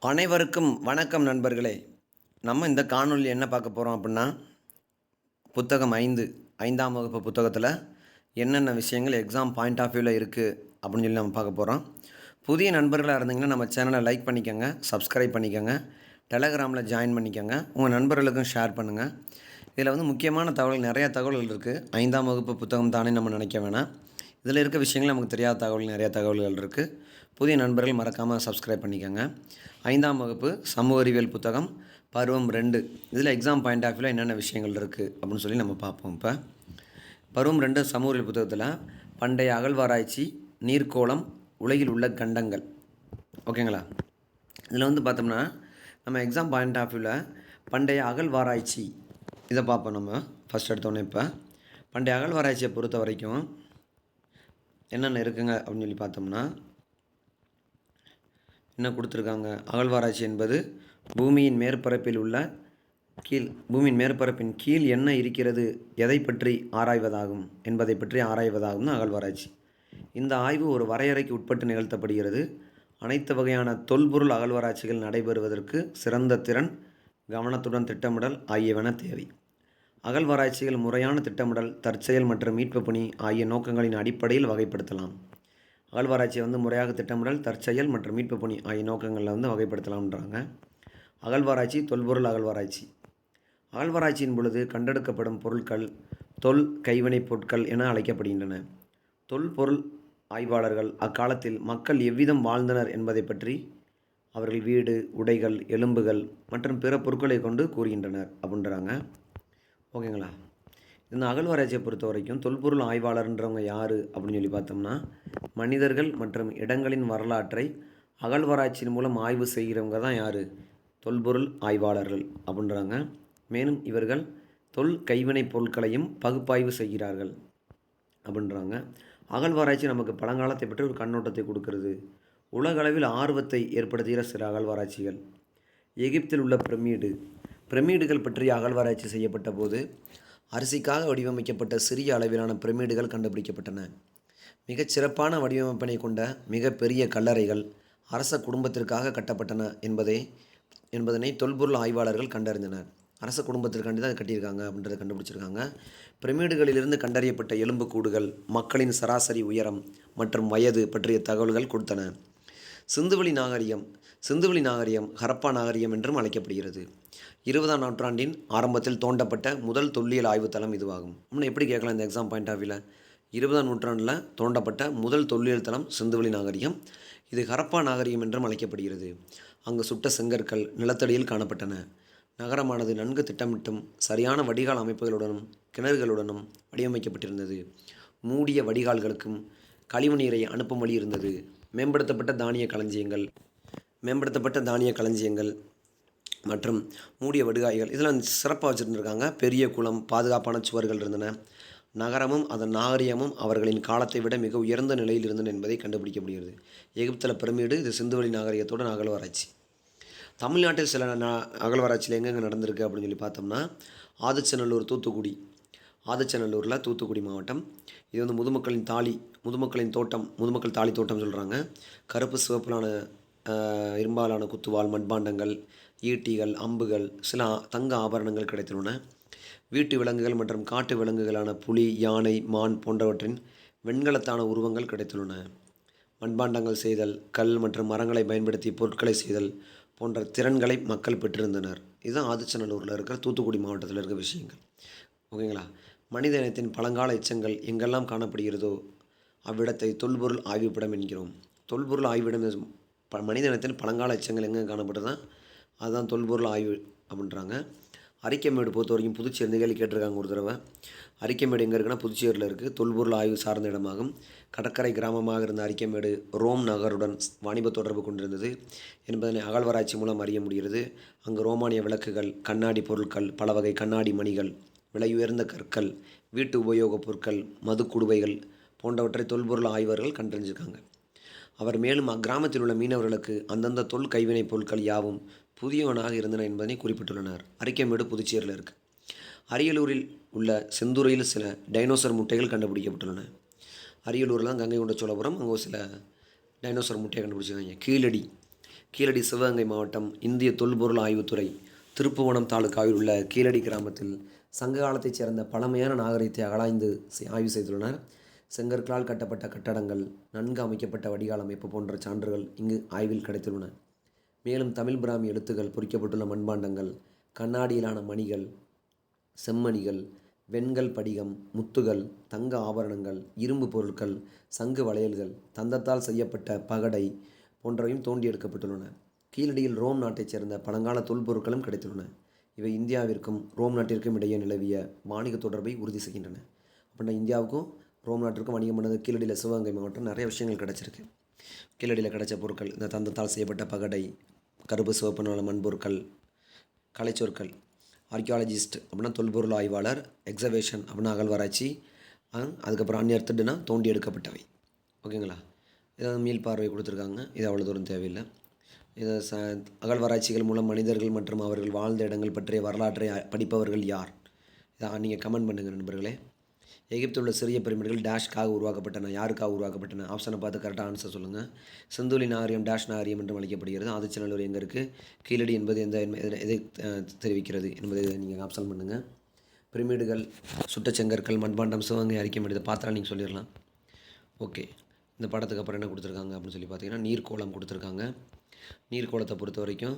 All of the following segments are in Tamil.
அனைவருக்கும் வணக்கம் நண்பர்களே. நம்ம இந்த காணொளியில் என்ன பார்க்க போகிறோம் அப்படின்னா, புத்தகம் 5ஆம் வகுப்பு புத்தகத்தில் என்னென்ன விஷயங்கள் எக்ஸாம் பாயிண்ட் ஆஃப் வியூவில் இருக்குது அப்படின்னு சொல்லி நம்ம பார்க்க போகிறோம். புதிய நண்பர்களாக இருந்தீங்கன்னா நம்ம சேனலை லைக் பண்ணிக்கோங்க, சப்ஸ்கிரைப் பண்ணிக்கோங்க, டெலகிராமில் ஜாயின் பண்ணிக்கோங்க, உங்கள் நண்பர்களுக்கும் ஷேர் பண்ணுங்கள். இதில் முக்கியமான தகவல், நிறையா தகவல்கள் இருக்குது. 5ஆம் வகுப்பு புத்தகம் தானே நம்ம நினைக்க வேணாம். இதில் இருக்க விஷயங்கள் நமக்கு தெரியாத தகவல், நிறையா தகவல்கள் இருக்குது. புதிய நண்பர்கள் மறக்காமல் சப்ஸ்கிரைப் பண்ணிக்கோங்க. 5ஆம் வகுப்பு சமூக அறிவியல் புத்தகம் பருவம் 2. இதில் எக்ஸாம் பாயிண்ட் ஆஃப் வியூவில் என்னென்ன விஷயங்கள் இருக்குது அப்படின்னு சொல்லி நம்ம பார்ப்போம். இப்போ பருவம் 2 சமூக அறிவியல் புத்தகத்தில் பண்டைய அகழ்வாராய்ச்சி, நீர்க்கோளம், உலகில் உள்ள கண்டங்கள். ஓகேங்களா? இதில் பார்த்தோம்னா நம்ம எக்ஸாம் பாயிண்ட் ஆஃப் வியூவில் பண்டைய அகழ்வாராய்ச்சி இதை பார்ப்போம். நம்ம ஃபஸ்ட் எடுத்தோன்னே இப்போ பண்டைய அகழ்வாராய்ச்சியை பொறுத்த வரைக்கும் என்னென்ன இருக்குங்க அப்படின்னு சொல்லி பார்த்தோம்னா, என்ன கொடுத்துருக்காங்க? அகழ்வாராய்ச்சி என்பது பூமியின் மேற்பரப்பின் கீழ் என்ன இருக்கிறது, எதை பற்றி ஆராய்வதாகும் என்பதை பற்றி ஆராய்வதாகும் தான் அகழ்வாராய்ச்சி. இந்த ஆய்வு ஒரு வரையறைக்கு உட்பட்டு நிகழ்த்தப்படுகிறது. அனைத்து வகையான தொல்பொருள் அகழ்வாராய்ச்சிகள் நடைபெறுவதற்கு சிறந்த திறன், கவனத்துடன் திட்டமிடல் ஆகியவன தேவை. அகழ்வாராய்ச்சிகள் முறையான திட்டமிடல், தற்செயல் மற்றும் மீட்பு பணி ஆகிய நோக்கங்களின் அடிப்படையில் வகைப்படுத்தலாம். அகழ்வாராய்ச்சியை முறையாக திட்டமிடல், தற்செயல் மற்றும் மீட்பு பணி ஆகிய நோக்கங்களில் வகைப்படுத்தலாம்ன்றாங்க. அகழ்வாராய்ச்சி, தொல்பொருள் அகழ்வாராய்ச்சி. அகழ்வாராய்ச்சியின் பொழுது கண்டெடுக்கப்படும் பொருட்கள் தொல் கைவினைப் பொருட்கள் என அழைக்கப்படுகின்றன. தொல்பொருள் ஆய்வாளர்கள் அக்காலத்தில் மக்கள் எவ்விதம் வாழ்ந்தனர் என்பதை பற்றி அவர்கள் வீடு, உடைகள், எலும்புகள் மற்றும் பிற பொருட்களை கொண்டு கூறுகின்றனர் அப்படின்றாங்க. ஓகேங்களா? இந்த அகழ்வாராய்ச்சியை பொறுத்த வரைக்கும் தொல்பொருள் ஆய்வாளர்ன்றவங்க யார் அப்படின்னு சொல்லி பார்த்தோம்னா, மனிதர்கள் மற்றும் இடங்களின் வரலாற்றை அகழ்வாராய்ச்சியின் மூலம் ஆய்வு செய்கிறவங்க தான் யார்? தொல்பொருள் ஆய்வாளர்கள் அப்படின்றாங்க. மேலும் இவர்கள் தொல் கைவினைப் பொருட்களையும் பகுப்பாய்வு செய்கிறார்கள் அப்படின்றாங்க. அகழ்வாராய்ச்சி நமக்கு பழங்காலத்தை பற்றி ஒரு கண்ணோட்டத்தை கொடுக்கிறது. உலகளவில் ஆர்வத்தை ஏற்படுத்துகிற சில அகழ்வாராய்ச்சிகள். எகிப்தில் உள்ள பிரமிடுகள் பற்றிய அகழ்வாராய்ச்சி செய்யப்பட்ட போது அரிசிக்காக வடிவமைக்கப்பட்ட சிறிய அளவிலான பிரமிடுகள் கண்டுபிடிக்கப்பட்டன. மிகச் சிறப்பான வடிவமைப்பினை கொண்ட மிகப்பெரிய கல்லறைகள் அரச குடும்பத்திற்காக கட்டப்பட்டன என்பதனை தொல்பொருள் ஆய்வாளர்கள் கண்டறிந்தனர். அரச குடும்பத்திற்காண்டி தான் கட்டியிருக்காங்க அப்படின்றத கண்டுபிடிச்சிருக்காங்க. பிரமிடுகளிலிருந்து கண்டறியப்பட்ட எலும்புக்கூடுகள் மக்களின் சராசரி உயரம் மற்றும் வயது பற்றிய தகவல்கள் கொடுத்தன. சிந்துவெளி நாகரிகம் ஹரப்பா நாகரிகம் என்றும் அழைக்கப்படுகிறது. 20ஆம் நூற்றாண்டின் ஆரம்பத்தில் தோண்டப்பட்ட முதல் தொல்லியல் ஆய்வு தளம் இதுவாகும். இன்னும் எப்படி கேட்கலாம் இந்த எக்ஸாம் பாயிண்ட் ஆஃப் வியூவில்? 20ஆம் நூற்றாண்டில் தோண்டப்பட்ட முதல் தொல்லியல் தளம் சிந்துவெளி நாகரிகம். இது ஹரப்பா நாகரிகம் என்றும் அழைக்கப்படுகிறது. அங்கு சுட்ட செங்கற்கள் நிலத்தடியில் காணப்பட்டன. நகரமானது நன்கு திட்டமிட்டும் சரியான வடிகால் அமைப்புகளுடனும் கிணறுகளுடனும் வடிவமைக்கப்பட்டிருந்தது. மூடிய வடிகால்களுக்கும் கழிவுநீரை அனுப்பும் வழி இருந்தது. மேம்படுத்தப்பட்ட தானிய களஞ்சியங்கள் மற்றும் மூடிய வடிகாய்கள் இதெல்லாம் சிறப்பாக வச்சுருந்துருக்காங்க. பெரிய குளம், பாதுகாப்பான சுவர்கள் இருந்தன. நகரமும் அதன் நாகரிகமும் அவர்களின் காலத்தை விட மிக உயர்ந்த நிலையில் இருந்தன என்பதை கண்டுபிடிக்கப்படுகிறது. எகிப்தில் பிரமிடு, இது சிந்துவெளி நாகரிகத்தோட அகழ்வாராய்ச்சி. தமிழ்நாட்டில் சில அகழ்வாராய்ச்சியில் எங்கெங்கே நடந்திருக்கு அப்படின்னு சொல்லி பார்த்தோம்னா, ஆதிச்சநல்லூர், தூத்துக்குடி மாவட்டம். இது முதுமக்களின் தோட்டம், முதுமக்கள் தாலி தோட்டம் சொல்கிறாங்க. கருப்பு சிவப்பிலான இரும்பாலான குத்துவாள், மண்பாண்டங்கள், ஈட்டிகள், அம்புகள், சில தங்க ஆபரணங்கள் கிடைத்துள்ளன. வீட்டு விலங்குகள் மற்றும் காட்டு விலங்குகளான புலி, யானை, மான் போன்றவற்றின் வெண்கலத்தான உருவங்கள் கிடைத்துள்ளன. மண்பாண்டங்கள் செய்தல், கல் மற்றும் மரங்களை பயன்படுத்தி பொருட்களை செய்தல் போன்ற திறன்களை மக்கள் பெற்றிருந்தனர். இதுதான் ஆதிச்சநல்லூரில் இருக்கிற தூத்துக்குடி மாவட்டத்தில் இருக்கிற விஷயங்கள். ஓகேங்களா? மனித இனத்தின் பழங்கால எச்சங்கள் எங்கெல்லாம் காணப்படுகிறதோ அவ்விடத்தை தொல்பொருள் ஆய்வுப்பிடம் என்கிறோம். தொல்பொருள் ஆய்விடம் மனித இனத்தின் பழங்கால எச்சங்கள் எங்கே காணப்படுதுதான் அதுதான் தொல்பொருள் ஆய்வு அப்படின்றாங்க. அரிக்கமேடு பொறுத்த வரைக்கும் புதுச்சேரி இந்த கேள்வி கேட்டிருக்காங்க ஒரு தடவை. அரிக்கமேடு எங்கே இருக்குன்னா புதுச்சேரியில் இருக்குது. தொல்பொருள் ஆய்வு சார்ந்த இடமாகும். கடற்கரை கிராமமாக இருந்த அரிக்கமேடு ரோம் நகருடன் வாணிப தொடர்பு கொண்டிருந்தது என்பதனை அகழ்வாராய்ச்சி மூலம் அறிய முடிகிறது. அங்கு ரோமானிய விளக்குகள், கண்ணாடி பொருட்கள், பல வகை கண்ணாடி மணிகள், விலையுயர்ந்த கற்கள், வீட்டு உபயோகப் பொருட்கள், மதுக்குடுவைகள் போன்றவற்றை தொல்பொருள் ஆய்வர்கள் கண்டறிஞ்சிருக்காங்க. அவர் மேலும் அக்கிராமத்தில் உள்ள மீனவர்களுக்கு அந்தந்த தொல் கைவினைப் பொருட்கள் யாவும் புதியவனாக இருந்தன என்பதனை குறிப்பிட்டுள்ளனர். அரிக்கமேடு புதுச்சேரியில் இருக்குது. அரியலூரில் உள்ள செந்துறையில் சில டைனோசர் முட்டைகள் கண்டுபிடிக்கப்பட்டுள்ளன. அரியலூரில் தான் கங்கை கொண்ட சோழபுரம், அங்கே சில டைனோசர் முட்டையை கண்டுபிடிச்சிருக்காங்க. கீழடி சிவகங்கை மாவட்டம் இந்திய தொல்பொருள் ஆய்வுத்துறை திருப்புவனம் தாலுகாவில் உள்ள கீழடி கிராமத்தில் சங்க காலத்தைச் சேர்ந்த பழமையான நாகரிகத்தை அகழாய்ந்து ஆய்வு செய்துள்ளனர். செங்கற்களால் கட்டப்பட்ட கட்டடங்கள், நன்கு அமைக்கப்பட்ட வடிகால் அமைப்பு போன்ற சான்றுகள் இங்கு ஆய்வில் கிடைத்துள்ளன. மேலும் தமிழ் பிராமி எழுத்துக்கள் பொறிக்கப்பட்டுள்ள மண்பாண்டங்கள், கண்ணாடியிலான மணிகள், செம்மணிகள், வெண்கல் படிகம், முத்துகள், தங்க ஆபரணங்கள், இரும்பு பொருட்கள், சங்கு வளையல்கள், தந்தத்தால் செய்யப்பட்ட பகடை போன்றவையும் தோண்டி எடுக்கப்பட்டுள்ளன. கீழடியில் ரோம் நாட்டைச் சேர்ந்த பழங்கால தொல்பொருட்களும் கிடைத்துள்ளன. இவை இந்தியாவிற்கும் ரோம் நாட்டிற்கும் இடையே நிலவிய வாணிக தொடர்பை உறுதி செய்கின்றன. அப்படின்னா இந்தியாவுக்கும் ரோம் நாட்டிற்கும் வணிகம் பண்ணது கீழடியில் சிவகங்கை மாவட்டம் நிறைய விஷயங்கள் கிடச்சிருக்கு. கீழடியில் கிடைச்ச பொருட்கள் இந்த தந்தத்தால் செய்யப்பட்ட பகடை, கருப்பு சிவப்பு நிற மண்பொருட்கள், கலைச்சொற்கள், ஆர்கியாலஜிஸ்ட் அப்படின்னா தொல்பொருள் ஆய்வாளர், எக்ஸவேஷன் அப்படின்னா அகழ்வாராய்ச்சி, அதுக்கப்புறம் அந்நியர்த்துடுனா தோண்டி எடுக்கப்பட்டவை. ஓகேங்களா? இதை மீள்பார்வை கொடுத்துருக்காங்க. இது அவ்வளோ தூரம் தேவையில்லை. இதை அகழ்வாராய்ச்சிகள் மூலம் மனிதர்கள் மற்றும் அவர்கள் வாழ்ந்த இடங்கள் பற்றிய வரலாற்றை படிப்பவர்கள் யார்? இதை நீங்கள் கமெண்ட் பண்ணுங்கள் நண்பர்களே. எகிப்தில் உள்ள சிறிய பிரமிடுகள் டேஷ்காக உருவாக்கப்பட்டன. யாருக்காக உருவாக்கப்பட்டன? ஆப்ஷனை பார்த்து கரெக்டாக ஆன்சர் சொல்லுங்கள். சிந்துவெளி நாகரிகம் டேஷ் நாகரிகம் என்றும் அழைக்கப்படுகிறது. ஆதிச்சநல்லூர் எங்கே இருக்குது? கீழடி என்பது எதை தெரிவிக்கிறது என்பதை நீங்கள் ஆப்ஷன் பண்ணுங்கள். பிரமிடுகள், சுட்ட செங்கற்கள், மண்பாண்டம், சிவகங்கை அறிக்கை இதை பார்த்தாலும் நீங்கள் சொல்லிடலாம். ஓகே, இந்த படத்துக்கு அப்புறம் என்ன கொடுத்துருக்காங்க அப்படின்னு சொல்லி பார்த்தீங்கன்னா நீர்க்கோளம் கொடுத்துருக்காங்க. நீர்க்கோளத்தை பொறுத்த வரைக்கும்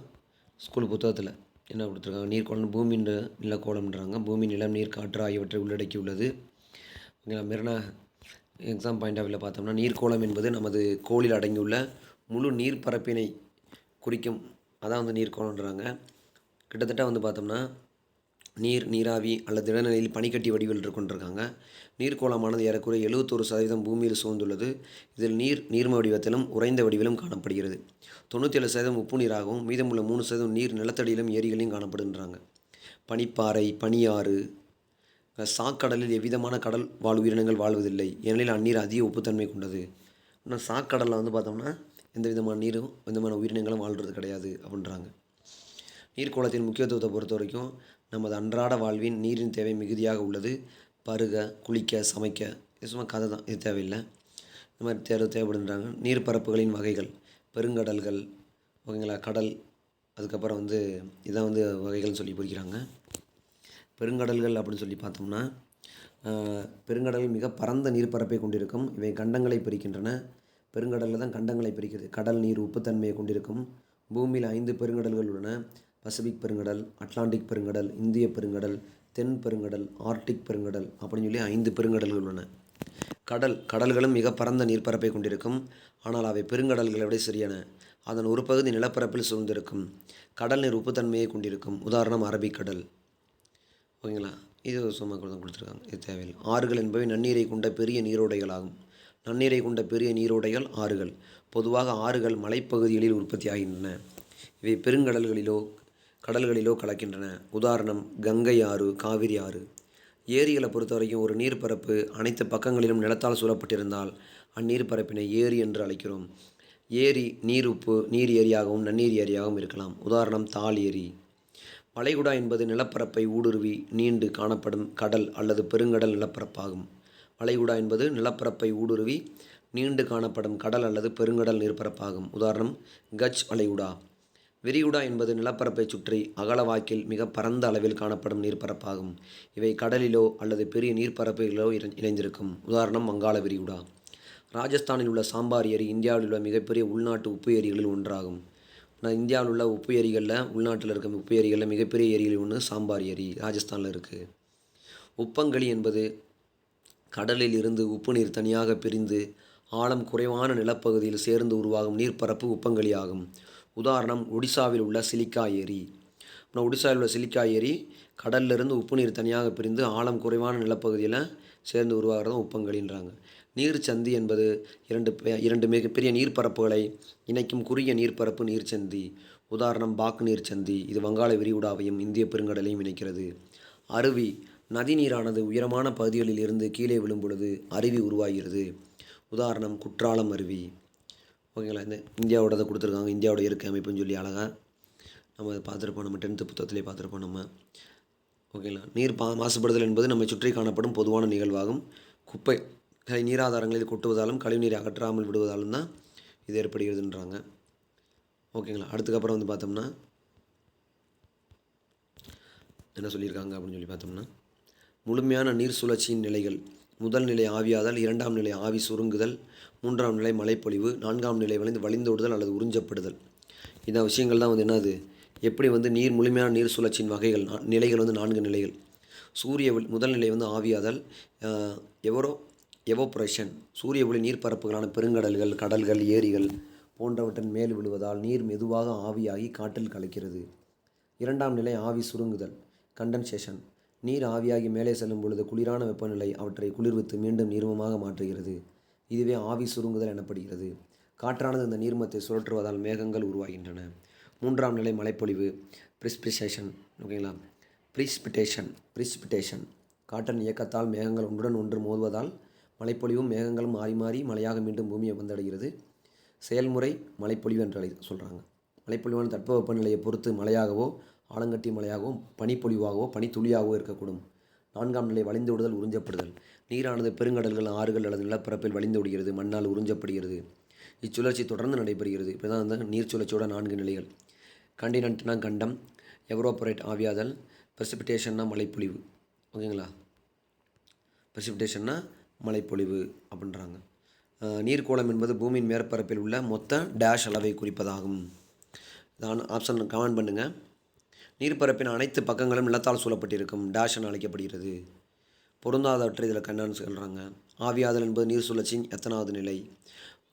ஸ்கூல் புத்தகத்தில் என்ன கொடுத்துருக்காங்க? நீர்க்கோளம் பூமி நிலக்கோளம்ன்றாங்க. பூமி, நிலம், நீர், காற்று ஆகியவற்றை உள்ளடக்கி உள்ளது. மெரினா எக்ஸாம் பாயிண்ட் ஆஃப் வியூவில் பார்த்தோம்னா நீர்க்கோளம் என்பது நமது கோளில் அடங்கியுள்ள முழு நீர்ப்பரப்பினை குறிக்கும். அதான் நீர்க்கோளம்ன்றாங்க. கிட்டத்தட்ட பார்த்தோம்னா நீராவி அல்லது திடநிலையில் பனிக்கட்டி வடிவில் கொண்டிருக்காங்க. நீர்க்கோளமானது ஏறக்குறைய 71% பூமியில் சூழ்ந்துள்ளது. இதில் நீர்ம வடிவத்திலும் உறைந்த வடிவிலும் காணப்படுகிறது. 97% உப்பு நீராகவும் மீதமுள்ள 3% நீர் நிலத்தடியிலும் ஏரிகளையும் காணப்படுகின்றாங்க. பனிப்பாறை, பனியாறு, சாக்கடலில் எவ்விதமான கடல் வாழ் உயிரினங்கள் வாழ்வதில்லை, ஏனெனில் அந்நீர் அதிக உப்புத்தன்மை கொண்டது. ஆனால் சாக்கடலில் பார்த்தோம்னா எந்த விதமான உயிரினங்களும் வாழ்கிறது கிடையாது அப்படின்றாங்க. நீர்க்கோளத்தின் முக்கியத்துவத்தை பொறுத்த வரைக்கும் நமது அன்றாட வாழ்வின் நீரின் தேவை மிகுதியாக உள்ளது. பருக, குளிக்க, சமைக்க, இது சும்மா கதை தான், இது தேவையில்லை. இந்த மாதிரி தேவைப்படுன்றாங்க. நீர்ப்பரப்புகளின் வகைகள், பெருங்கடல்கள், ஓகேங்களா, கடல், அதுக்கப்புறம் இதான் வகைகள்னு சொல்லி பிரிக்கிறாங்க. பெருங்கடல்கள் அப்படின்னு சொல்லி பார்த்தோம்னா பெருங்கடல்கள் மிக பரந்த நீர்ப்பரப்பை கொண்டிருக்கும். இவை கண்டங்களை பிரிக்கின்றன. பெருங்கடலில் தான் கண்டங்களை பிரிக்கிறது. கடல் நீர் உப்புத்தன்மையை கொண்டிருக்கும். பூமியில் 5 பெருங்கடல்கள் உள்ளன. பசிபிக் பெருங்கடல், அட்லாண்டிக் பெருங்கடல், இந்திய பெருங்கடல், தென் பெருங்கடல், ஆர்க்டிக் பெருங்கடல் அப்படின்னு சொல்லி 5 பெருங்கடல்கள் உள்ளன. கடல்களும் மிக பரந்த நீர்ப்பரப்பை கொண்டிருக்கும். ஆனால் அவை பெருங்கடல்களை விட சிறியன. அதன் ஒரு பகுதி நிலப்பரப்பில் சூழ்ந்திருக்கும். கடல் நீர் உப்புத்தன்மையை கொண்டிருக்கும். உதாரணம் அரபிக்கடல். ஓகேங்களா? இது சும்மா கொடுத்துருக்காங்க, இது தேவையில்லை. ஆறுகள் என்பவை நன்னீரை கொண்ட பெரிய நீரோடைகள் ஆகும். நன்னீரை கொண்ட பெரிய நீரோடைகள் ஆறுகள். பொதுவாக ஆறுகள் மலைப்பகுதிகளில் உற்பத்தி ஆகின்றன. இவை கடல்களிலோ கலக்கின்றன. உதாரணம் கங்கை ஆறு, காவிரி ஆறு. ஏரிகளை பொறுத்த வரைக்கும் ஒரு நீர்ப்பரப்பு அனைத்து பக்கங்களிலும் நிலத்தால் சூழப்பட்டிருந்தால் அந்நீர்ப்பரப்பினை ஏரி என்று அழைக்கிறோம். ஏரி நீர் ஏரியாகவும் நன்னீர் ஏரியாகவும் இருக்கலாம். உதாரணம் தால் ஏரி. வளைகுடா என்பது நிலப்பரப்பை ஊடுருவி நீண்டு காணப்படும் கடல் அல்லது பெருங்கடல் நிலப்பரப்பாகும். வளைகுடா என்பது நிலப்பரப்பை ஊடுருவி நீண்டு காணப்படும் கடல் அல்லது பெருங்கடல் நீர்ப்பரப்பாகும். உதாரணம் கட்ச் வளைகுடா. விரிகுடா என்பது நிலப்பரப்பை சுற்றி அகலவாக்கில் மிக பரந்த அளவில் காணப்படும் நீர்ப்பரப்பாகும். இவை கடலிலோ அல்லது பெரிய நீர்ப்பரப்புகளிலோ இணைந்திருக்கும். உதாரணம் வங்காள விரிகுடா. ராஜஸ்தானில் உள்ள சாம்பார் ஏரி இந்தியாவில் உள்ள மிகப்பெரிய உள்நாட்டு உப்பு ஏரிகளில் ஒன்றாகும். இந்தியாவில் உள்ள உப்பு ஏரிகளில், உள்நாட்டில் இருக்க உப்பு ஏரிகளில் மிகப்பெரிய ஏரிகளில் ஒன்று சாம்பார் ஏரி, ராஜஸ்தானில் இருக்குது. உப்பங்கழி என்பது கடலில் இருந்து உப்பு நீர் தனியாக பிரிந்து ஆழம் குறைவான நிலப்பகுதியில் சேர்ந்து உருவாகும் நீர்ப்பரப்பு உப்பங்கழி ஆகும். உதாரணம் ஒடிசாவில் உள்ள சிலிக்கா ஏரி. ஒடிசாவில் உள்ள சிலிக்கா ஏரி கடலிலிருந்து உப்பு நீர் தனியாக பிரிந்து ஆழம் குறைவான நிலப்பகுதியில் சேர்ந்து உருவாகிறதும் உப்பங்கழின்றாங்க. நீர்ச்சந்தி என்பது இரண்டு மிகப்பெரிய நீர்ப்பரப்புகளை இணைக்கும் குறுகிய நீர்ப்பரப்பு நீர்ச்சந்தி. உதாரணம் பாக் நீர்ச்சந்தி. இது வங்காள விரிகுடாவையும் இந்திய பெருங்கடலையும் இணைக்கிறது. அருவி. நதி நீரானது உயரமான பகுதிகளில் இருந்து கீழே விழும் பொழுது அருவி உருவாகிறது. உதாரணம் குற்றாலம் அருவி. ஓகேங்களா? இந்த இந்தியாவோட கொடுத்துருக்காங்க. இந்தியாவோட இயற்கை அமைப்புன்னு சொல்லி அழகாக நம்ம அதை பார்த்துருப்போம். நம்ம 10th புத்தகத்திலே பார்த்துருப்போம் நம்ம. ஓகேங்களா? நீர் மாசுபடுதல் என்பது நம்மை சுற்றி காணப்படும் பொதுவான நிகழ்வாகும். குப்பைகளை நீராதாரங்களில் கொட்டுவதாலும் கழிவுநீரை அகற்றாமல் விடுவதாலும் தான் இது ஏற்படுகிறதுன்றாங்க. ஓகேங்களா. அதுக்கப்புறம் வந்து பார்த்தோம்னா என்ன சொல்லியிருக்காங்க அப்படின்னு சொல்லி பார்த்தோம்னா, முழுமையான நீர் சுழற்சியின் நிலைகள். முதல் நிலை ஆவியாதல், இரண்டாம் நிலை ஆவி சுருங்குதல், மூன்றாம் நிலை மழைப்பொழிவு, நான்காம் நிலை வழிந்தோடுதல் அல்லது உறிஞ்சப்படுதல். இந்த விஷயங்கள் தான் வந்து என்னது, எப்படி வந்து முழுமையான நீர் சுழற்சியின் வகைகள் நிலைகள் வந்து 4 நிலைகள். முதல் நிலை வந்து ஆவியாதல், எவரோ எவோப்ரேஷன், சூரிய ஒளி நீர்ப்பரப்புகளான பெருங்கடல்கள், கடல்கள், ஏரிகள் போன்றவற்றின் மேல் விழுவதால் நீர் மெதுவாக ஆவியாகி காற்றில் கலக்கிறது. இரண்டாம் நிலை ஆவி சுருங்குதல், கண்டன்சேஷன், நீர் ஆவியாகி மேலே செல்லும் பொழுது குளிரான வெப்பநிலை அவற்றை குளிர்வித்து மீண்டும் நீர்மமாக மாற்றுகிறது. இதுவே ஆவி சுருங்குதல் எனப்படுகிறது. காற்றானது இந்த நீர்மத்தை சுழற்றுவதால் மேகங்கள் உருவாகின்றன. மூன்றாம் நிலை மழைப்பொழிவு, பிரிஸ்பிடேஷன். ஓகேங்களா. பிரிசிபிடேஷன், காற்றின் இயக்கத்தால் மேகங்கள் ஒன்றுடன் ஒன்று மோதுவதால் மழைப்பொழிவும் மேகங்களும் மாறி மாறி மழையாக மீண்டும் பூமியை வந்தடைகிறது. செயல்முறை மழைப்பொழிவு என்று சொல்கிறாங்க. மழைப்பொழிவான தட்பவெப்பநிலையை பொறுத்து மழையாகவோ, ஆலங்கட்டி மழையாகவோ, பனிப்பொழிவாகவோ, பனித்துளியாகவோ இருக்கக்கூடும். நான்காம் நிலை வழிந்தோடுதல், உறிஞ்சப்படுதல். நீரானது பெருங்கடல்கள், ஆறுகள் அல்லது நிலப்பரப்பில் வழிந்தோடுகிறது, மண்ணால் உறிஞ்சப்படுகிறது. இச்சுழற்சி தொடர்ந்து நடைபெறுகிறது. இப்போ தான் வந்து நீர் சுழற்சியோட 4 நிலைகள். கண்டினென்ட்னா கண்டம், எவரோபரேட் ஆவியாதல், பிரசிபிடேஷன்னா மழைப்பொழிவு. ஓகேங்களா. பிரசிபிடேஷன்னா மழைப்பொழிவு அப்படின்றாங்க. நீர்க்கோளம் என்பது பூமியின் மேற்பரப்பில் உள்ள மொத்த டேஷ் அளவை குறிப்பதாகும். இதான் ஆப்ஷன் கமெண்ட் பண்ணுங்கள். நீர்ப்பரப்பின் அனைத்து பக்கங்களும் நிலத்தால் சூழப்பட்டிருக்கும் டேஷ் என அழைக்கப்படுகிறது. பொருந்தாதவற்றை இதில் கண்ணான்னு சொல்கிறாங்க. ஆவியாதல் என்பது நீர் சுழற்சியின் எத்தனாவது நிலை?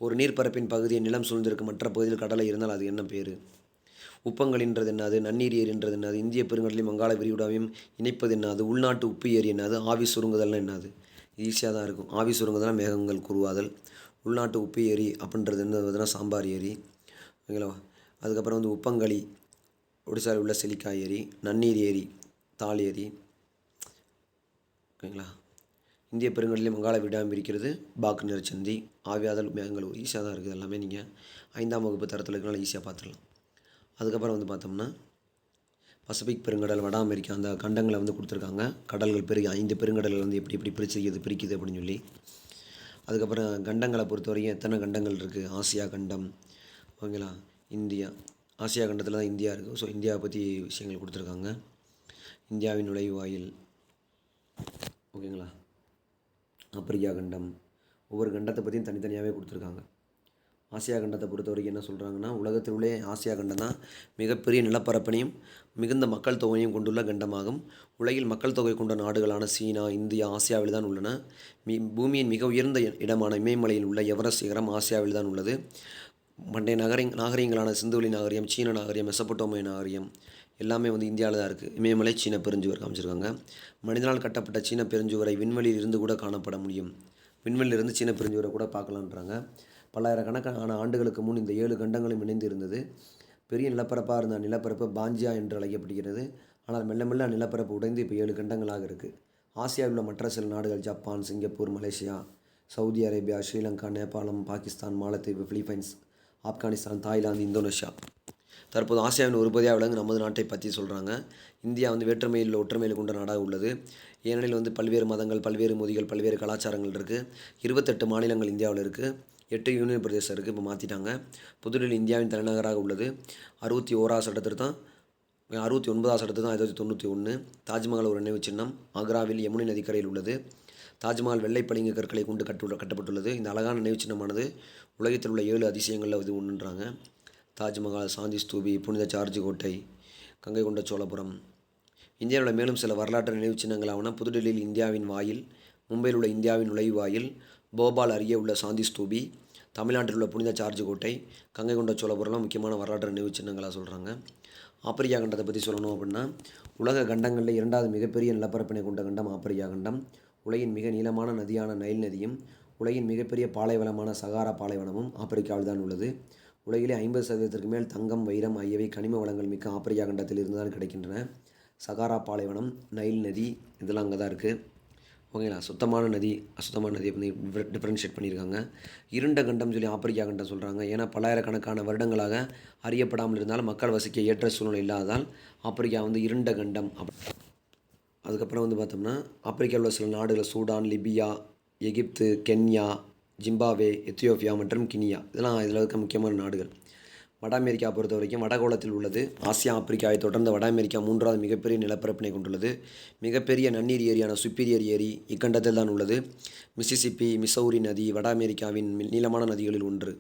ஒரு நீர்ப்பரப்பின் பகுதியை நிலம் சூழ்ந்திருக்கும் மற்ற பகுதியில் கடலை இருந்தால் அது என்ன பேர்? உப்பங்கழின்றது என்னது? நன்னீர் ஏரின்றது என்னது? இந்திய பெருங்கடலையும் வங்காள விரிகுடாவையும் இணைப்பது என்னது? உள்நாட்டு உப்பு ஏரி என்னது? ஆவி சுருங்குதல்னா என்னது? ஈஸியாக தான் இருக்கும். ஆவி சுருங்குதல்னா மேகங்கள் குருவாதல். உள்நாட்டு உப்பு ஏரி அப்படின்றது என்ன? சாம்பார் ஏரி. ஓகேங்களா. அதுக்கப்புறம் வந்து உப்பங்கழி, ஒடிசாவில் உள்ள செலிக்கா ஏரி. நன்னீர் ஏரி, தால் ஏரி. ஓகேங்களா. இந்திய பெருங்கடலையும் வங்காள விரிகுடாவையும் இருக்கிறது பாக்கு நிறச்சந்தி. ஆவியாதல், மேகங்கள் ஈஸியாக தான் இருக்குது. எல்லாமே நீங்கள் 5ஆம் வகுப்பு தரத்தில் இருக்கனால ஈஸியாக பார்த்துடலாம். அதுக்கப்புறம் வந்து பார்த்தோம்னா பசிபிக் பெருங்கடல், வட அமெரிக்கா, அந்த கண்டங்களை வந்து கொடுத்துருக்காங்க. கடல்கள் 5 பெருங்கடல்கள் வந்து எப்படி எப்படி பிரிக்குது அப்படின்னு சொல்லி. அதுக்கப்புறம் கண்டங்களை பொறுத்த வரைக்கும் எத்தனை கண்டங்கள் இருக்குது? ஆசியா கண்டம். ஓகேங்களா. இந்தியா, ஆசியா கண்டத்தில் தான் இந்தியா இருக்குது. ஸோ இந்தியாவை பற்றி விஷயங்கள் கொடுத்துருக்காங்க. இந்தியாவின் நுழைவாயில். ஓகேங்களா. ஆப்பிரிக்கா கண்டம். ஒவ்வொரு கண்டத்தை பற்றியும் தனித்தனியாகவே கொடுத்துருக்காங்க. ஆசியா கண்டத்தை பொறுத்த வரைக்கும் என்ன சொல்கிறாங்கன்னா, உலகத்தில் உள்ள ஆசியா கண்டம் தான் மிகப்பெரிய நிலப்பரப்பனையும் மிகுந்த மக்கள் தொகையையும் கொண்டுள்ள கண்டமாகும். உலகில் மக்கள் தொகை கொண்ட நாடுகளான சீனா, இந்தியா ஆசியாவில் தான் உள்ளன. பூமியின் மிக உயர்ந்த இடமான இமயமலையில் உள்ள எவரெஸ்ட் சிகரம் ஆசியாவில் தான் உள்ளது. பண்டைய நாகரிகங்களான சிந்துவெளி நாகரிகம், சீன நாகரிகம், மெசபடோமிய நாகரிகம் எல்லாமே வந்து இந்தியாவில் தான் இருக்குது. இமயமலை சீன பெருஞ்சுவர் காமிச்சிருக்காங்க. மனிதனால் கட்டப்பட்ட சீன பெருஞ்சுவரை விண்வெளியில் இருந்து கூட காணப்பட முடியும். விண்வெளியிலிருந்து சீன பெருஞ்சுவரை கூட பார்க்கலான்றாங்க. பல்லாயிரக்கணக்கான ஆண்டுகளுக்கு முன் இந்த 7 கண்டங்களும் இணைந்து இருந்தது. பெரிய நிலப்பரப்பாக இருந்த நிலப்பரப்பு பாஞ்சியா என்று அழைக்கப்படுகிறது. ஆனால் மெல்ல மெல்ல நிலப்பரப்பு உடைந்து இப்போ 7 கண்டங்களாக இருக்குது. ஆசியாவில் உள்ள மற்ற சில நாடுகள் Japan, Singapore, Malaysia, Saudi Arabia, Sri Lanka, Nepal, Pakistan, மாலத்தீவு, பிலிப்பைன்ஸ், ஆப்கானிஸ்தான், தாய்லாந்து, இந்தோனேஷியா தற்போது ஆசியாவின் ஒரு பகுதியாக விளங்கு நமது நாட்டை பற்றி சொல்கிறாங்க. இந்தியா வந்து வேற்றுமையில் ஒற்றுமையில் கொண்ட நாடாக உள்ளது. ஏனெனில் வந்து பல்வேறு மதங்கள், பல்வேறு மொழிகள், பல்வேறு கலாச்சாரங்கள் இருக்குது. 28 மாநிலங்கள் இந்தியாவில் இருக்குது. 8 யூனியன் பிரதேசம் இருக்குது. இப்போ மாற்றிட்டாங்க. புதுடெல்லி இந்தியாவின் தலைநகராக உள்ளது. 61வது சட்டத்திருத்தம் 69வது சட்டத்திருத்தம் 1991. தாஜ்மஹால் ஒரு நினைவு சின்னம் ஆக்ராவில் யமுனை நதிக்கரையில் உள்ளது. தாஜ்மஹால் வெள்ளை பளிங்கு கற்களை கொண்டு கட்டப்பட்டுள்ளது. இந்த அழகான நினைவு சின்னமானது உலகத்தில் உள்ள 7 அதிசயங்களில் இது ஒன்றுன்றாங்க. தாஜ்மஹால், சாந்தி ஸ்தூபி, புனித ஜார்ஜ் கோட்டை, கங்கை கொண்ட சோழபுரம். இந்தியாவில் உள்ள மேலும் சில வரலாற்று நினைவு சின்னங்களாவன புதுடெல்லியில் இந்தியாவின் வாயில், மும்பையில் உள்ள இந்தியாவின் நுழைவாயில், போபால் அருகே உள்ள சாந்தி ஸ்தூபி, தமிழ்நாட்டில் உள்ள புனித ஜார்ஜ் கோட்டை, கங்கை கொண்ட சோழபுரம்லாம் முக்கியமான வரலாற்று நினைவு சின்னங்களாக சொல்கிறாங்க. ஆப்பிரிக்கா கண்டத்தை பற்றி சொல்லணும் அப்படின்னா, உலக கண்டங்களில் 2வது மிகப்பெரிய நிலப்பரப்பினை கொண்ட கண்டம் ஆப்பிரிக்கா கண்டம். உலகின் மிக நீளமான நதியான நைல் நதியும் உலகின் மிகப்பெரிய பாலைவனமான சகாரா பாலைவனமும் ஆப்பிரிக்காவில் தான் உள்ளது. உலகிலே 50% மேல் தங்கம், வைரம் ஆகியவை கனிம வளங்கள் மிக்க ஆப்பிரிக்கா கண்டத்தில் இருந்து தான் கிடைக்கின்றன. சகாரா பாலைவனம், நைல் நதி இதெல்லாம் அங்கே தான் இருக்குது. ஓகேங்களா. சுத்தமான நதி, அசுத்தமான நதியை வந்து டிஃப்ரென்ஷியேட் பண்ணியிருக்காங்க. இருண்ட கண்டம் சொல்லி ஆப்பிரிக்கா கண்டம் சொல்கிறாங்க. ஏன்னா பல்லாயிரக்கணக்கான வருடங்களாக அறியப்படாமல் இருந்தால் மக்கள் வசிக்க ஏற்ற சூழ்நிலை இல்லாததால் ஆப்பிரிக்கா வந்து இருண்ட கண்டம். அதுக்கப்புறம் வந்து பார்த்தோம்னா ஆப்பிரிக்காவில் உள்ள சில நாடுகள் சூடான், லிபியா, எகிப்து, கென்யா, ஜிம்பாவே, எத்தியோப்பியா மற்றும் கினியா இதெல்லாம் இதில் இருக்க முக்கியமான நாடுகள். வட அமெரிக்கா பொறுத்த வரைக்கும் வடகோளத்தில் உள்ளது. ஆசியா ஆப்பிரிக்காவை தொடர்ந்து வட அமெரிக்கா 3வது மிகப்பெரிய நிலப்பரப்பினை கொண்டுள்ளது. மிகப்பெரிய நன்னீர் ஏரியான சுப்பீரியர் ஏரி இக்கண்டத்தில் தான் உள்ளது. மிசிசிப்பி, மிசௌரி நதி வட அமெரிக்காவின் நீளமான நதிகளில் ஒன்று.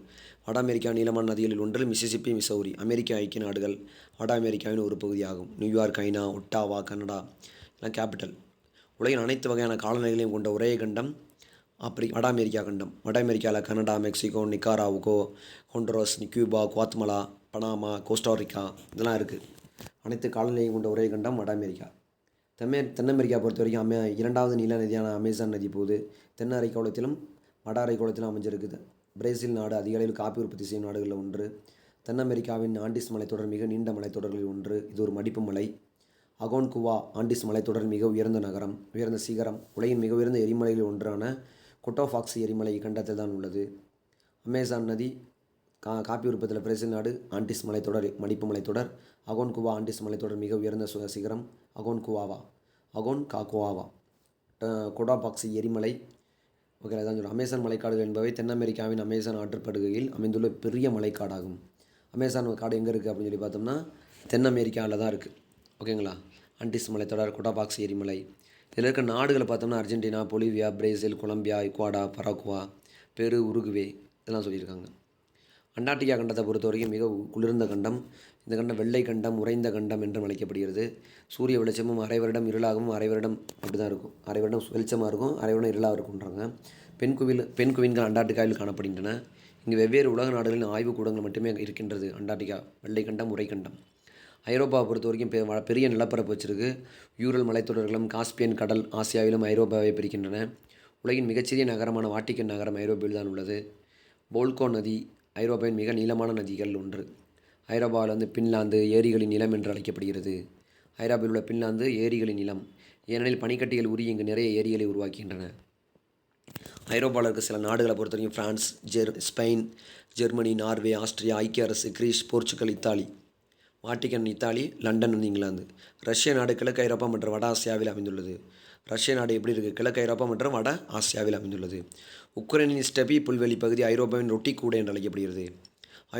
வட அமெரிக்கா நீளமான நதிகளில் ஒன்றில் மிசிசிப்பி, மிசௌரி. அமெரிக்க ஐக்கிய நாடுகள் வட அமெரிக்காவின் ஒரு பகுதியாகும். நியூயார்க், ஐநா, ஒட்டாவா, கனடா எல்லாம் கேபிட்டல். உலகின் அனைத்து வகையான காலநிலைகளையும் கொண்ட ஒரே கண்டம் வட அமெரிக்கா கண்டம். வட அமெரிக்காவில் Canada, Mexico, Nicaragua, Honduras, Cuba, Guatemala, Panama, Costa Rica இதெல்லாம் இருக்குது. அனைத்து காலநிலையும் கொண்ட ஒரே கண்டம் வட அமெரிக்கா. தென் அமெரிக்கா பொறுத்த வரைக்கும் 2வது நீல நதியான அமேசான் நதி போகுது. தென் அரைக்கோளத்திலும் வட அரைக்கோளத்திலும் அமைஞ்சிருக்குது. பிரேசில் நாடு அதிக அளவில் காப்பி உற்பத்தி செய்யும் நாடுகளில் ஒன்று. தென் அமெரிக்காவின் ஆண்டிஸ் மலைத்தொடர் மிக நீண்ட மலைத்தொடர்களில் ஒன்று. இது ஒரு மடிப்பு மலை. அகோன்குவா ஆண்டிஸ் மலைத்தொடர் மிக உயர்ந்த சிகரம். உலகின் மிக உயர்ந்த எரிமலைகளில் ஒன்றான கொட்டோஃபாக்சி எரிமலை இக்கண்டத்தில் தான் உள்ளது. அமேசான் நதி காப்பி உற்பத்தியில் பிரேசில் நாடு. ஆண்டிஸ் மலைத்தொடர் மடிப்பு மலைத்தொடர். அகோன்குவா ஆண்டிஸ் மலைத்தொடர் மிக உயர்ந்த சிகரம் அகோன்காகுவாவா. கொட்டோஃபாக்சி எரிமலை. ஓகே, அதான் சொல்கிறேன். அமேசான் மலைக்காடுகள் என்பவை தென் அமெரிக்காவின் அமேசான் ஆற்றுப்படுகையில் அமைந்துள்ள பெரிய மலைக்காடாகும். அமேசான் காடு எங்கே இருக்குது அப்படின்னு சொல்லி பார்த்தோம்னா தென் அமெரிக்காவில் தான் இருக்குது. ஓகேங்களா. ஆண்டிஸ் மலைத்தொடர், கொட்டோஃபாக்சி எரிமலை. இதில் இருக்க நாடுகளை பார்த்தோம்னா Argentina, Bolivia, Brazil, Colombia, Ecuador, Paraguay, Peru, Uruguay இதெல்லாம் சொல்லியிருக்காங்க. அண்டார்டிகா கண்டத்தை பொறுத்த வரைக்கும் மிக குளிர்ந்த கண்டம். இந்த கண்டம் வெள்ளை கண்டம், உறைந்த கண்டம் என்றும் அழைக்கப்படுகிறது. சூரிய வெளிச்சமும் அரை வருடம் இருளாகவும் அரை வருடம் அப்படி தான் இருக்கும். அரை வருடம் வெளிச்சமாக இருக்கும், அரை வருடம் இருளாக இருக்கும்ன்றாங்க. பெண் குவின்கள் அண்டார்டிகாவில் காணப்படுகின்றன. இங்கு வெவ்வேறு உலக நாடுகளின் ஆய்வுக்கூடங்கள் மட்டுமே இருக்கின்றது. அண்டார்டிகா வெள்ளை கண்டம், உறை கண்டம். ஐரோப்பாவை பொறுத்த வரைக்கும் பெரிய நிலப்பரப்பு வச்சிருக்கு. யூரல் மலைத்தொடர்களும் காஸ்பியன் கடல் ஆசியாவிலும் ஐரோப்பாவை பிரிக்கின்றன. உலகின் மிகச்சிறிய நகரமான வாட்டிக்கன் நகரம் ஐரோப்பாவில் தான் உள்ளது. போல்கோ நதி ஐரோப்பாவின் மிக நீளமான நதிகள் ஒன்று. ஐரோப்பாவில் பின்லாந்து ஏரிகளின் நிலம் என்று அழைக்கப்படுகிறது. ஐரோப்பாவில் உள்ள பின்லாந்து ஏரிகளின் நிலம். ஏனெனில் பனிக்கட்டிகள் உருகி இங்கு நிறைய ஏரிகளை உருவாக்குகின்றன. ஐரோப்பாவில் இருக்க சில நாடுகளை பொறுத்த வரைக்கும் France, Spain, Germany, Norway, Austria, ஐக்கிய அரசு, Greece, Portugal, Italy. Vatican Italy, London England. ரஷ்ய நாடு கிழக்கு ஐரோப்பா மற்றும் வட ஆசியாவில் அமைந்துள்ளது. ரஷ்ய நாடு எப்படி இருக்குது? கிழக்கு ஐரோப்பா மற்றும் வட ஆசியாவில் அமைந்துள்ளது. உக்ரைனின் ஸ்டெபி புல்வெளி பகுதி ஐரோப்பாவின் ரொட்டி கூடை என்று அழைக்கப்படுகிறது.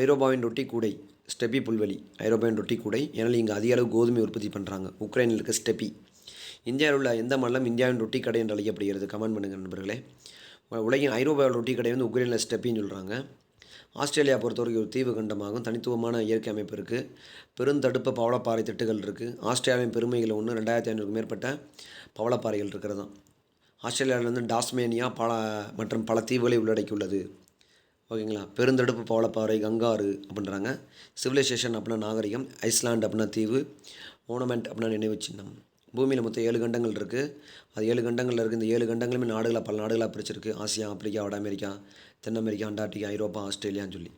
ஐரோப்பாவின் ரொட்டி கூடை ஸ்டெபி புல்வெளி ஐரோப்பாவின் ரொட்டி கூடை. ஏனால் இங்கே அதிக அளவு கோதுமை உற்பத்தி பண்ணுறாங்க. உக்ரைனில் இருக்க ஸ்டெபி. இந்தியாவில் உள்ள எந்த மாநிலம் இந்தியாவின் ரொட்டி கடை என்று அழைக்கப்படுகிறது? கமெண்ட் பண்ணுங்கள் நண்பர்களே. உலகின் ஐரோப்பாவில் ரொட்டி கடை உக்ரைனில் ஸ்டெப்பின்னு சொல்கிறாங்க. ஆஸ்திரேலியா பொறுத்தவரைக்கும் ஒரு தீவு கண்டமாகும். தனித்துவமான இயற்கை அமைப்பு இருக்குது. பெருந்தடுப்பு பவளப்பாறை திட்டுகள் இருக்குது. ஆஸ்திரேலியாவின் பெருமைகள் 2500க்கும் மேற்பட்ட பவளப்பாறைகள் இருக்கிறது தான். ஆஸ்திரேலியாவிலேருந்து டாஸ்மேனியா மற்றும் பல தீவுகளை உள்ளடக்கியுள்ளது. ஓகேங்களா. பெருந்தடுப்பு பவளப்பாறை, கங்காரு அப்படின்றாங்க. சிவிலைசேஷன் அப்படின்னா நாகரிகம். ஐஸ்லாண்ட் அப்படின்னா தீவு. மோனுமெண்ட் அப்படின்னா நினைவு சின்னம். பூமியில் மொத்தம் 7 கண்டங்கள் இருக்குது. அது 7 கண்டங்களில் இருக்குது. இந்த 7 கண்டங்களுமே பல நாடுகளாக பிரிச்சிருக்கு. ஆசியா, ஆப்பிரிக்கா, வட அமெரிக்கா, தென் அமெரிக்கா, அண்டார்டிகா, ஐரோப்பா, ஆஸ்திரேலியான்னு சொல்லி.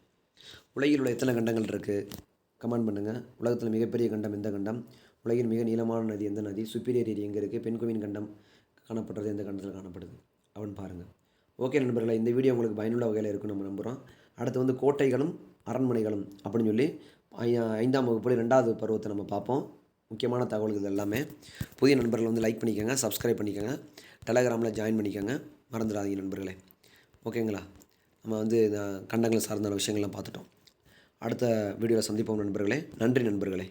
உலகில் உள்ள எத்தனை கண்டங்கள் இருக்குது? கமெண்ட் பண்ணுங்கள். உலகத்தில் மிகப்பெரிய கண்டம் எந்த கண்டம்? உலகின் மிக நீளமான நதி எந்த நதி? சுப்பீரியர் ஏரி எங்கே இருக்குது? பென்குயின் கண்டம் காணப்படுறது எந்த கண்டத்தில் காணப்படுது அப்படின்னு பாருங்கள். ஓகே நண்பர்களே, இந்த வீடியோ உங்களுக்கு பயனுள்ள வகையில் இருக்குன்னு நம்ம நம்புகிறோம். அடுத்து கோட்டைகளும் அரண்மனைகளும் அப்படின்னு சொல்லி 5ஆம் வகுப்பில் 2வது பருவத்தை நம்ம பார்ப்போம். முக்கியமான தகவல்கள் எல்லாமே. புதிய நண்பர்கள் லைக் பண்ணிக்கோங்க, சப்ஸ்கிரைப் பண்ணிக்கோங்க, டெலகிராமில் ஜாயின் பண்ணிக்கோங்க. மறந்துடாதீங்க நண்பர்களே. ஓகேங்களா. நம்ம இந்த கண்டங்களை சார்ந்த விஷயங்கள்லாம் பார்த்துட்டோம். அடுத்த வீடியோவில் சந்திப்போம் நண்பர்களே. நன்றி நண்பர்களே.